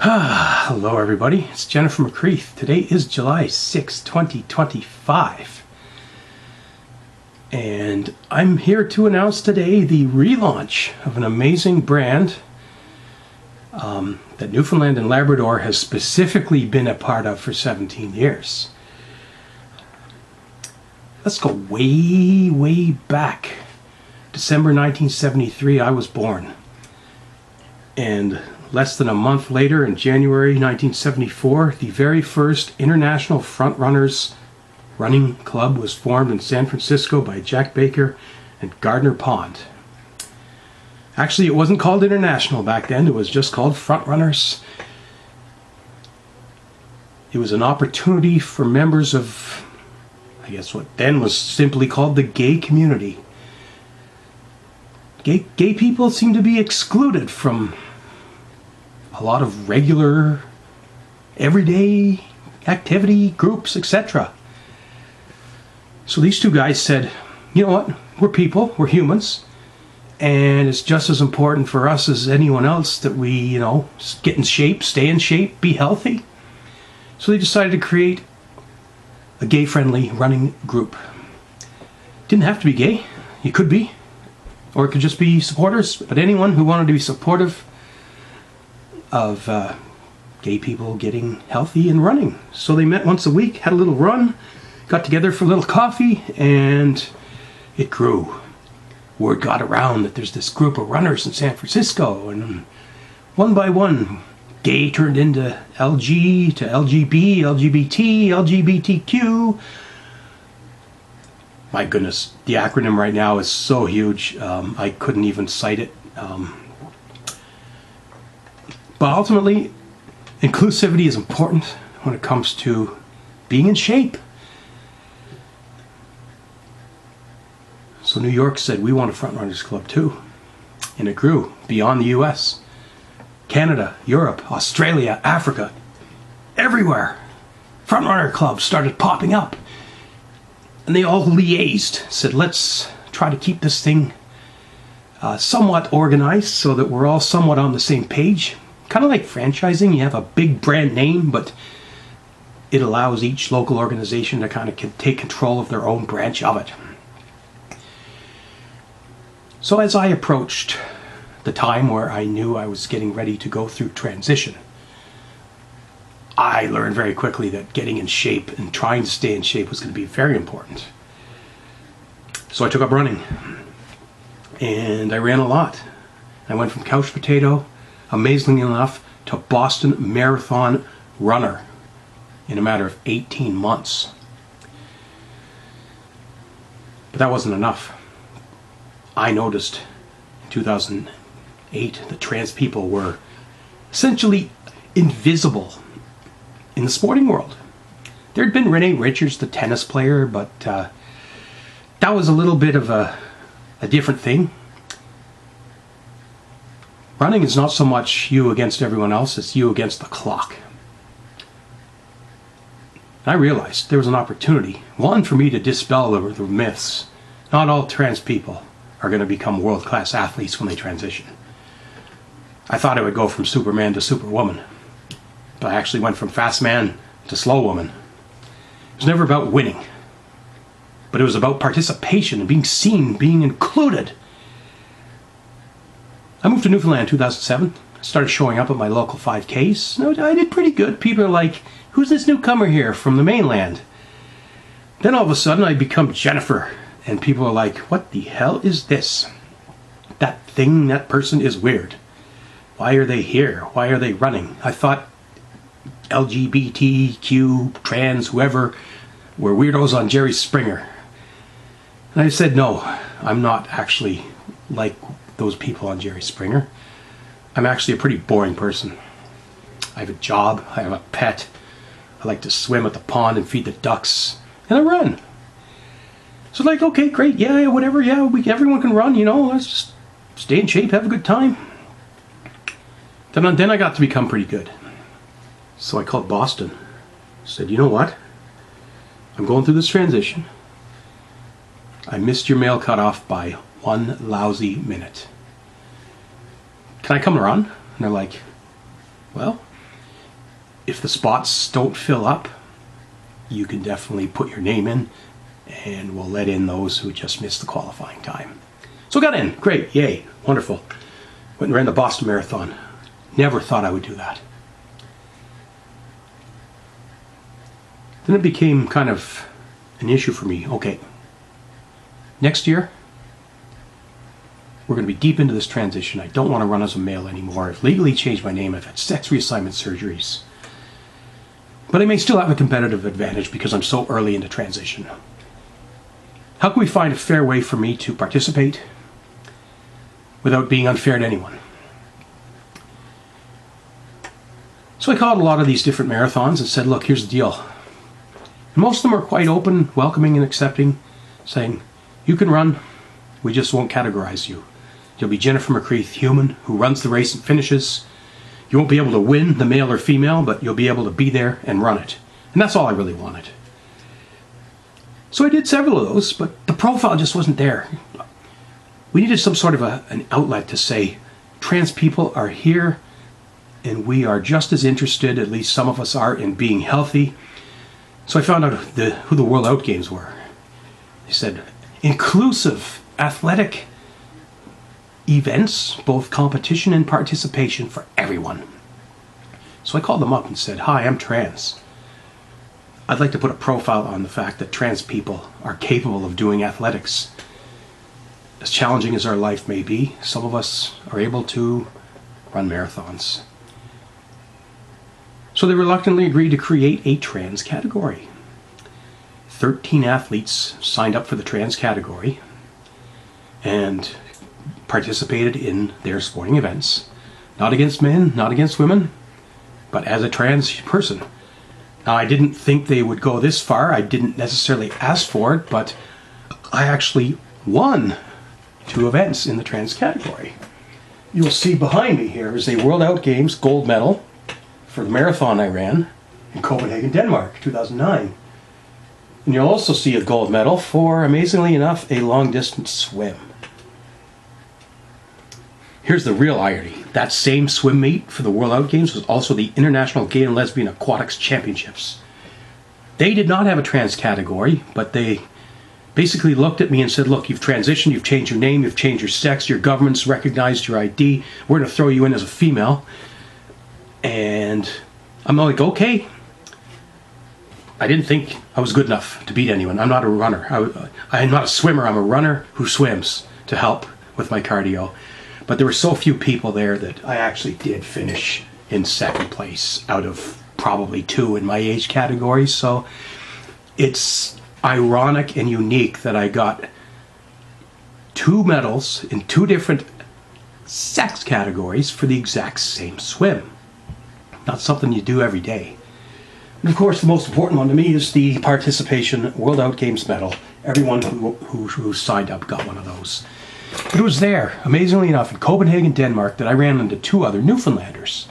Hello everybody, it's Jenn from McCreath. Today is July 6, 2025. And I'm here to announce today the relaunch of an amazing brand that Newfoundland and Labrador has specifically been a part of for 17 years. Let's go way, way back. December 1973, I was born. And less than a month later, in January 1974, the very first International Frontrunners running club was formed in San Francisco by Jack Baker and Gardner Pond. Actually, it wasn't called International back then, it was just called Frontrunners. It was an opportunity for members of, I guess what then was simply called the gay community. Gay people seem to be excluded from a lot of regular, everyday activity, groups, etc. So these two guys said, you know what, we're people, we're humans, and it's just as important for us as anyone else that we, get in shape, stay in shape, be healthy. So they decided to create a gay-friendly running group. Didn't have to be gay, you could be, or it could just be supporters, but anyone who wanted to be supportive of gay people getting healthy and running. So they met once a week, had a little run, got together for a little coffee, and it grew. Word got around that there's this group of runners in San Francisco, and one by one, gay turned into LG to LGB, LGBT, LGBTQ. My goodness, the acronym right now is so huge, I couldn't even cite it. But ultimately, inclusivity is important when it comes to being in shape. So New York said, we want a Frontrunners Club too. And it grew beyond the US. Canada, Europe, Australia, Africa, everywhere. Frontrunner clubs started popping up. And they all liaised, said, let's try to keep this thing somewhat organized so that we're all somewhat on the same page. Kind of like franchising, you have a big brand name, but it allows each local organization to kind of take control of their own branch of it. So as I approached the time where I knew I was getting ready to go through transition, I learned very quickly that getting in shape and trying to stay in shape was going to be very important. So I took up running, and I ran a lot. I went from couch potato, amazingly enough, to Boston Marathon runner in a matter of 18 months. But that wasn't enough. I noticed in 2008 that trans people were essentially invisible in the sporting world. There had been Renee Richards, the tennis player, but that was a little bit of a different thing. Running is not so much you against everyone else, it's you against the clock. I realized there was an opportunity, one, for me to dispel the myths. Not all trans people are going to become world-class athletes when they transition. I thought I would go from Superman to Superwoman, but I actually went from fast man to slow woman. It was never about winning, but it was about participation and being seen, being included. I moved to Newfoundland in 2007. I started showing up at my local 5Ks. I did pretty good. People are like, who's this newcomer here from the mainland? Then all of a sudden I become Jennifer, and people are like, what the hell is this? That thing, that person is weird. Why are they here? Why are they running? I thought LGBTQ, trans, whoever, were weirdos on Jerry Springer. And I said, no, I'm not actually like those people on Jerry Springer. I'm actually a pretty boring person. I have a job, I have a pet, I like to swim at the pond and feed the ducks, and I run. So like, okay, great, yeah, whatever, yeah, everyone can run, let's just stay in shape, have a good time. Then I got to become pretty good. So I called Boston, said, you know what? I'm going through this transition. I missed your mail cutoff by 1 lousy minute. Can I come run? And they're like, well, if the spots don't fill up, you can definitely put your name in, and we'll let in those who just missed the qualifying time. So I got in. Great. Yay. Wonderful. Went and ran the Boston Marathon. Never thought I would do that. Then it became kind of an issue for me. Okay, next year, we're going to be deep into this transition. I don't want to run as a male anymore. I've legally changed my name. I've had sex reassignment surgeries. But I may still have a competitive advantage because I'm so early into transition. How can we find a fair way for me to participate without being unfair to anyone? So I called a lot of these different marathons and said, look, here's the deal. And most of them are quite open, welcoming, and accepting, saying, you can run, we just won't categorize you. You'll be Jennifer McCreath, human, who runs the race and finishes. You won't be able to win the male or female, but you'll be able to be there and run it. And that's all I really wanted. So I did several of those, but the profile just wasn't there. We needed some sort of an outlet to say, trans people are here, and we are just as interested, at least some of us are, in being healthy. So I found out who the World Out Games were. They said, inclusive athletic events, both competition and participation for everyone. So I called them up and said, hi, I'm trans. I'd like to put a profile on the fact that trans people are capable of doing athletics. As challenging as our life may be, some of us are able to run marathons. So they reluctantly agreed to create a trans category. 13 athletes signed up for the trans category and participated in their sporting events. Not against men, not against women, but as a trans person. Now, I didn't think they would go this far. I didn't necessarily ask for it, but I actually won 2 events in the trans category. You'll see behind me here is a World Out Games gold medal for the marathon I ran in Copenhagen, Denmark, 2009. And you'll also see a gold medal for, amazingly enough, a long-distance swim. Here's the real irony. That same swim meet for the World Out Games was also the International Gay and Lesbian Aquatics Championships. They did not have a trans category, but they basically looked at me and said, look, you've transitioned, you've changed your name, you've changed your sex, your government's recognized your ID, we're going to throw you in as a female. And I'm like, okay. I didn't think I was good enough to beat anyone. I'm not a runner. I'm not a swimmer. I'm a runner who swims to help with my cardio. But there were so few people there that I actually did finish in second place out of probably 2 in my age category. So it's ironic and unique that I got 2 medals in 2 different sex categories for the exact same swim. Not something you do every day. And of course, the most important one to me is the participation World Out Games medal. Everyone who signed up got one of those. But it was there, amazingly enough, in Copenhagen, Denmark, that I ran into 2 other Newfoundlanders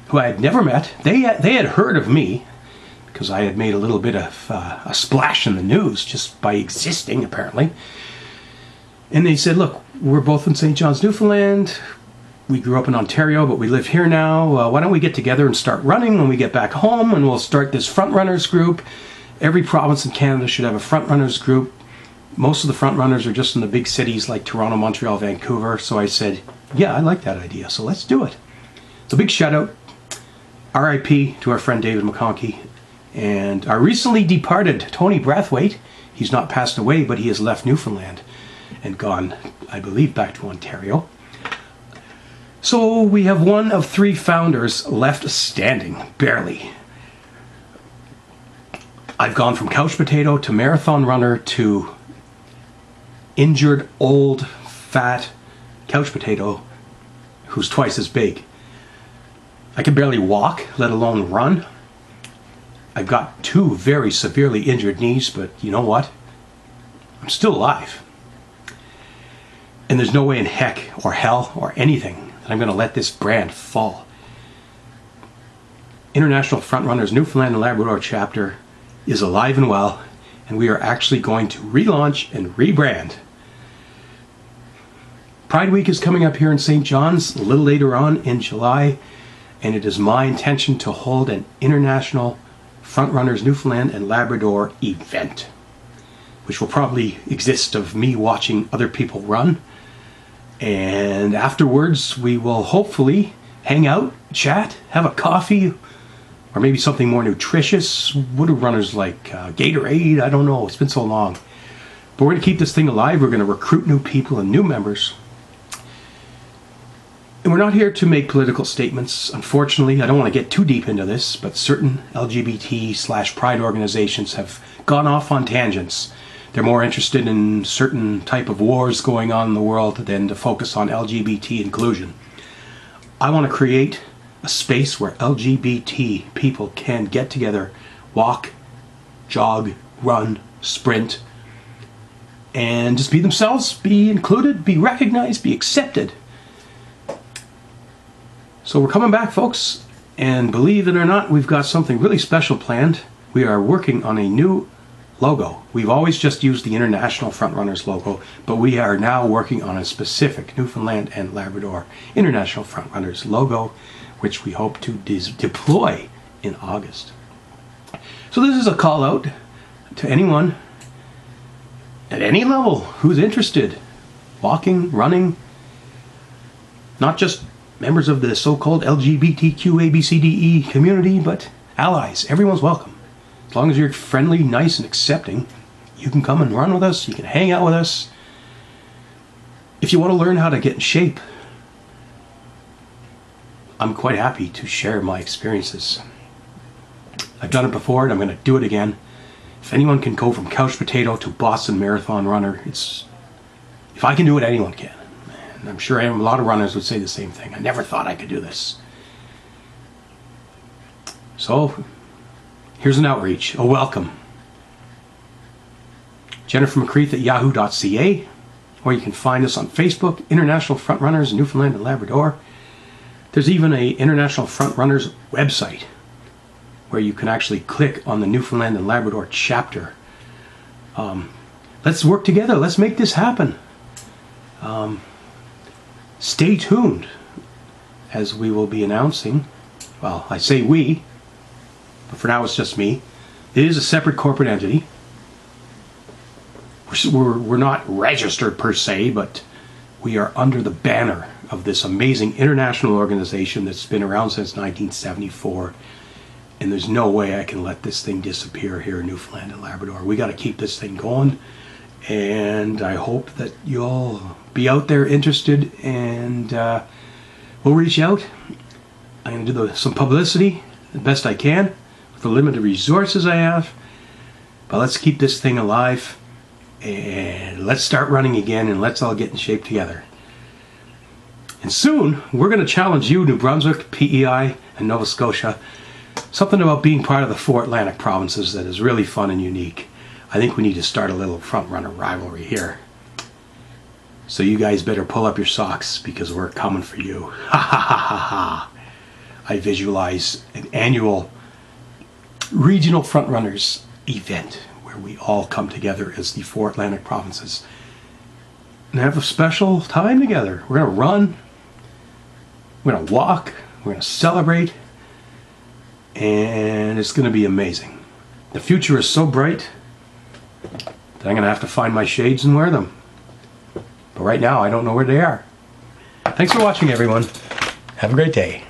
who I had never met. They had heard of me because I had made a little bit of a splash in the news just by existing, apparently. And they said, look, we're both in St. John's, Newfoundland. We grew up in Ontario, but we live here now. Why don't we get together and start running when we get back home, and we'll start this Frontrunners group. Every province in Canada should have a Frontrunners group. Most of the Frontrunners are just in the big cities like Toronto, Montreal, Vancouver. So I said, yeah, I like that idea, so let's do it. So big shout out, RIP to our friend David McConkey, and our recently departed Tony Brathwaite. He's not passed away, but he has left Newfoundland and gone, I believe, back to Ontario. So we have 1 of 3 founders left standing, barely. I've gone from couch potato to marathon runner to injured, old, fat couch potato who's twice as big. I can barely walk, let alone run. I've got 2 very severely injured knees, but you know what? I'm still alive. And there's no way in heck or hell or anything that I'm going to let this brand fall. International Frontrunners Newfoundland and Labrador chapter is alive and well, and we are actually going to relaunch and rebrand. Pride Week is coming up here in St. John's a little later on in July, and it is my intention to hold an international Frontrunners Newfoundland and Labrador event, which will probably exist of me watching other people run. And afterwards, we will hopefully hang out, chat, have a coffee, or maybe something more nutritious. What do runners like? Gatorade? I don't know. It's been so long. But we're going to keep this thing alive. We're going to recruit new people and new members. And we're not here to make political statements. Unfortunately, I don't want to get too deep into this, but certain LGBT/pride organizations have gone off on tangents. They're more interested in certain type of wars going on in the world than to focus on LGBT inclusion. I want to create a space where LGBT people can get together, walk, jog, run, sprint, and just be themselves, be included, be recognized, be accepted. So we're coming back, folks, and believe it or not, we've got something really special planned. We are working on a new logo. We've always just used the International Frontrunners logo, but we are now working on a specific Newfoundland and Labrador International Frontrunners logo, which we hope to deploy in August. So this is a call out to anyone at any level who's interested, walking, running, not just members of the so-called LGBTQ ABCDE community, but allies. Everyone's welcome. As long as you're friendly, nice, and accepting, you can come and run with us. You can hang out with us. If you want to learn how to get in shape, I'm quite happy to share my experiences. I've done it before, and I'm going to do it again. If anyone can go from couch potato to Boston Marathon runner, if I can do it, anyone can. And I'm sure a lot of runners would say the same thing. I never thought I could do this. So, here's an outreach, a welcome. Jennifer McCreath at yahoo.ca, or you can find us on Facebook, International Frontrunners Newfoundland and Labrador. There's even a International Frontrunners website where you can actually click on the Newfoundland and Labrador chapter. Let's work together. Let's make this happen. Stay tuned, as we will be announcing. Well, I say we, but for now it's just me. It is a separate corporate entity. We're not registered per se, but we are under the banner of this amazing international organization that's been around since 1974. And there's no way I can let this thing disappear here in Newfoundland and Labrador. We got to keep this thing going. And I hope that you'll be out there interested, and we'll reach out. I'm going to do some publicity the best I can with the limited resources I have. But let's keep this thing alive, and let's start running again, and let's all get in shape together. And soon, we're going to challenge you, New Brunswick, PEI, and Nova Scotia. Something about being part of the 4 Atlantic provinces that is really fun and unique. I think we need to start a little front-runner rivalry here. So you guys better pull up your socks, because we're coming for you. Ha ha ha ha ha. I visualize an annual regional frontrunners event where we all come together as the 4 Atlantic provinces and have a special time together. We're going to run, we're going to walk, we're going to celebrate, and it's going to be amazing. The future is so bright that I'm going to have to find my shades and wear them. But right now, I don't know where they are. Thanks for watching, everyone. Have a great day.